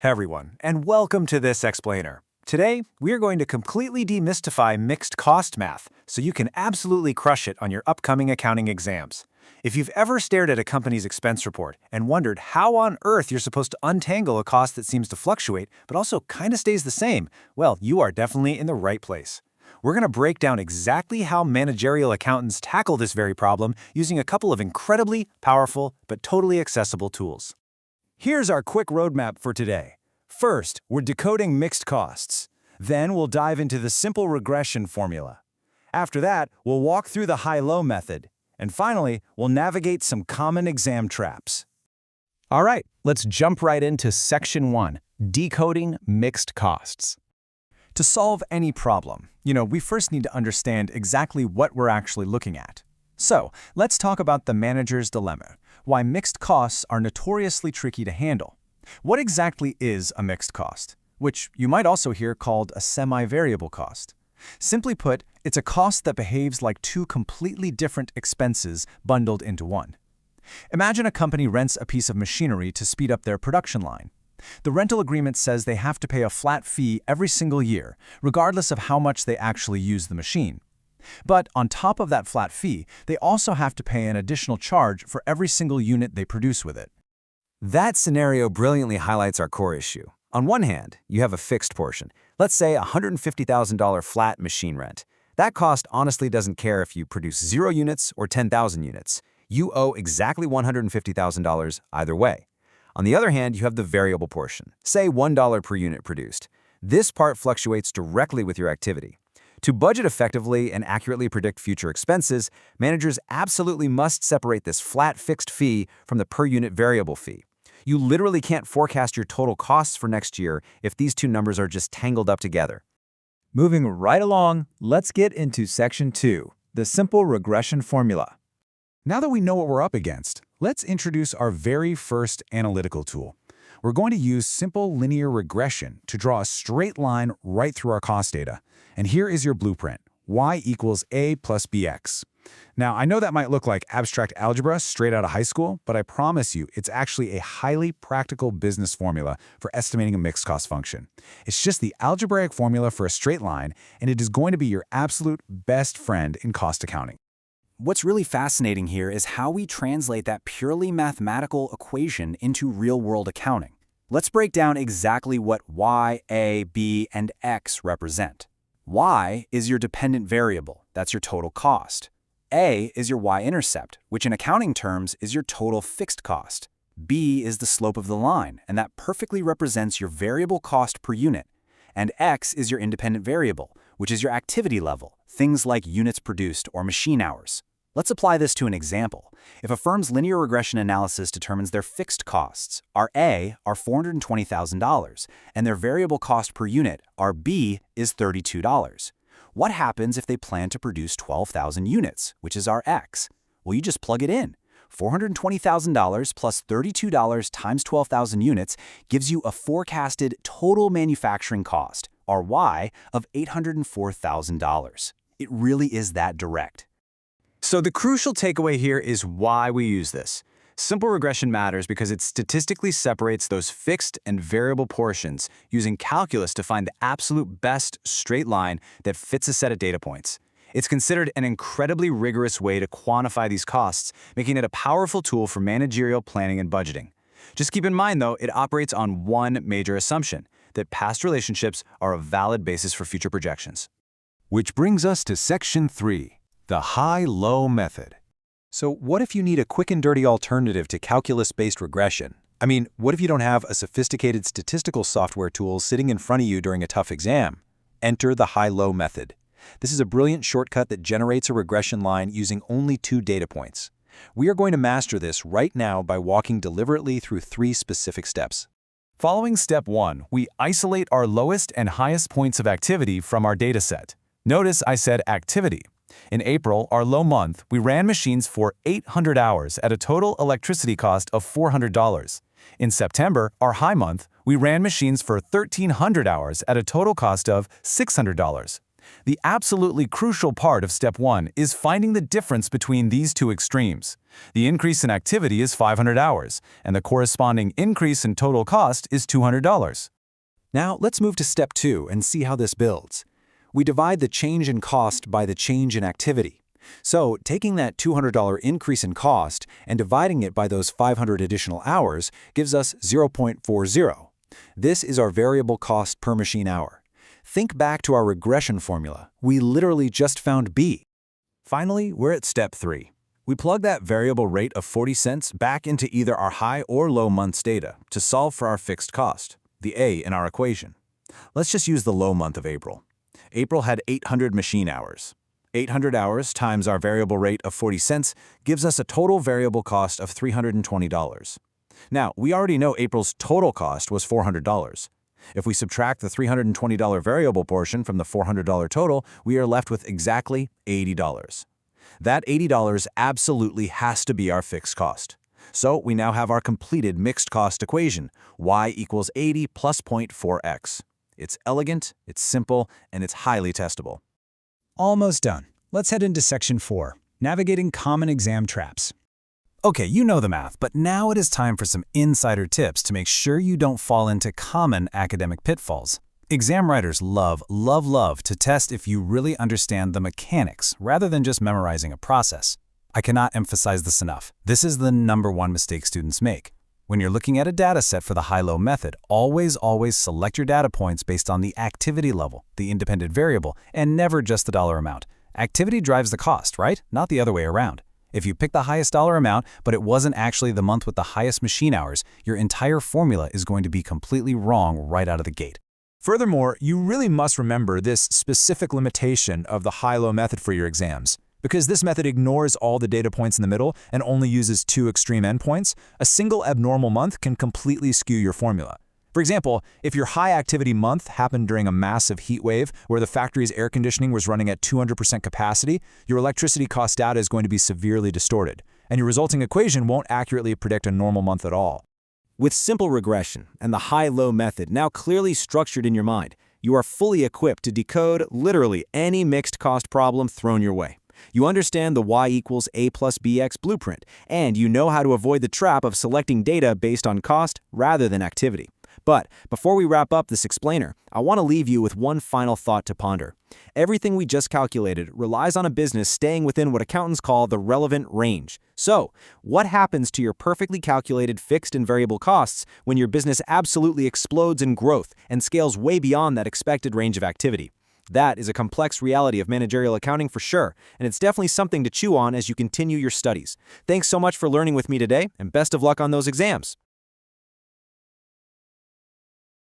Hey everyone, and welcome to this explainer. Today, we are going to completely demystify mixed cost math so you can absolutely crush it on your upcoming accounting exams. If you've ever stared at a company's expense report and wondered how on earth you're supposed to untangle a cost that seems to fluctuate but also kind of stays the same, well, you are definitely in the right place. We're going to break down exactly how managerial accountants tackle this very problem using a couple of incredibly powerful but totally accessible tools. Here's our quick roadmap for today. First, we're decoding mixed costs. Then we'll dive into the simple regression formula. After that, we'll walk through the high-low method. And finally, we'll navigate some common exam traps. All right, let's jump right into Section 1, Decoding Mixed Costs. To solve any problem, we first need to understand exactly what we're actually looking at. So, let's talk about the manager's dilemma, why mixed costs are notoriously tricky to handle. What exactly is a mixed cost, which you might also hear called a semi-variable cost? Simply put, it's a cost that behaves like two completely different expenses bundled into one. Imagine a company rents a piece of machinery to speed up their production line. The rental agreement says they have to pay a flat fee every single year, regardless of how much they actually use the machine. But on top of that flat fee, they also have to pay an additional charge for every single unit they produce with it. That scenario brilliantly highlights our core issue. On one hand, you have a fixed portion, let's say a $150,000 flat machine rent. That cost honestly doesn't care if you produce 0 units or 10,000 units. You owe exactly $150,000 either way. On the other hand, you have the variable portion, say $1 per unit produced. This part fluctuates directly with your activity. To budget effectively and accurately predict future expenses, managers absolutely must separate this flat fixed fee from the per unit variable fee. You literally can't forecast your total costs for next year if these two numbers are just tangled up together. Moving right along, let's get into Section 2, the simple regression formula. Now that we know what we're up against, let's introduce our very first analytical tool. We're going to use simple linear regression to draw a straight line right through our cost data. And here is your blueprint, y equals a plus bx. Now, I know that might look like abstract algebra straight out of high school, but I promise you it's actually a highly practical business formula for estimating a mixed cost function. It's just the algebraic formula for a straight line, and it is going to be your absolute best friend in cost accounting. What's really fascinating here is how we translate that purely mathematical equation into real-world accounting. Let's break down exactly what y, a, b, and x represent. Y is your dependent variable, that's your total cost. A is your y-intercept, which in accounting terms is your total fixed cost. B is the slope of the line, and that perfectly represents your variable cost per unit. And X is your independent variable, which is your activity level, things like units produced or machine hours. Let's apply this to an example. If a firm's linear regression analysis determines their fixed costs, RA, are $420,000, and their variable cost per unit, RB, is $32. What happens if they plan to produce 12,000 units, which is our X? Well, you just plug it in. $420,000 plus $32 times 12,000 units gives you a forecasted total manufacturing cost, RY, of $804,000. It really is that direct. So the crucial takeaway here is why we use this. Simple regression matters because it statistically separates those fixed and variable portions using calculus to find the absolute best straight line that fits a set of data points. It's considered an incredibly rigorous way to quantify these costs, making it a powerful tool for managerial planning and budgeting. Just keep in mind, though, it operates on one major assumption, that past relationships are a valid basis for future projections. Which brings us to Section 3, the high-low method. So what if you need a quick and dirty alternative to calculus-based regression? I mean, what if you don't have a sophisticated statistical software tool sitting in front of you during a tough exam? Enter the high-low method. This is a brilliant shortcut that generates a regression line using only 2 data points. We are going to master this right now by walking deliberately through 3 specific steps. Following step 1, we isolate our lowest and highest points of activity from our dataset. Notice I said activity. In April, our low month, we ran machines for 800 hours at a total electricity cost of $400. In September, our high month, we ran machines for 1,300 hours at a total cost of $600. The absolutely crucial part of step 1 is finding the difference between these two extremes. The increase in activity is 500 hours, and the corresponding increase in total cost is $200. Now, let's move to step 2 and see how this builds. We divide the change in cost by the change in activity. So, taking that $200 increase in cost and dividing it by those 500 additional hours gives us 0.40. This is our variable cost per machine hour. Think back to our regression formula. We literally just found B. Finally, we're at step 3. We plug that variable rate of 40 cents back into either our high or low month's data to solve for our fixed cost, the A in our equation. Let's just use the low month of April. April had 800 machine hours. 800 hours times our variable rate of 40 cents gives us a total variable cost of $320. Now, we already know April's total cost was $400. If we subtract the $320 variable portion from the $400 total, we are left with exactly $80. That $80 absolutely has to be our fixed cost. So we now have our completed mixed cost equation, y equals 80 plus 0.4x. It's elegant, it's simple, and it's highly testable. Almost done. Let's head into section 4, navigating common exam traps. Okay, you know the math, but now it is time for some insider tips to make sure you don't fall into common academic pitfalls. Exam writers love to test if you really understand the mechanics rather than just memorizing a process. I cannot emphasize this enough. This is the #1 mistake students make. When you're looking at a data set for the high-low method, always select your data points based on the activity level, the independent variable, and never just the dollar amount. Activity drives the cost, right? Not the other way around. If you pick the highest dollar amount, but it wasn't actually the month with the highest machine hours, your entire formula is going to be completely wrong right out of the gate. Furthermore, you really must remember this specific limitation of the high-low method for your exams. Because this method ignores all the data points in the middle and only uses 2 extreme endpoints, a single abnormal month can completely skew your formula. For example, if your high-activity month happened during a massive heat wave where the factory's air conditioning was running at 200% capacity, your electricity cost data is going to be severely distorted, and your resulting equation won't accurately predict a normal month at all. With simple regression and the high-low method now clearly structured in your mind, you are fully equipped to decode literally any mixed cost problem thrown your way. You understand the y equals a plus bx blueprint, and you know how to avoid the trap of selecting data based on cost rather than activity. But before we wrap up this explainer, I want to leave you with one final thought to ponder. Everything we just calculated relies on a business staying within what accountants call the relevant range. So, what happens to your perfectly calculated fixed and variable costs when your business absolutely explodes in growth and scales way beyond that expected range of activity? That is a complex reality of managerial accounting for sure, and it's definitely something to chew on as you continue your studies. Thanks so much for learning with me today, and best of luck on those exams.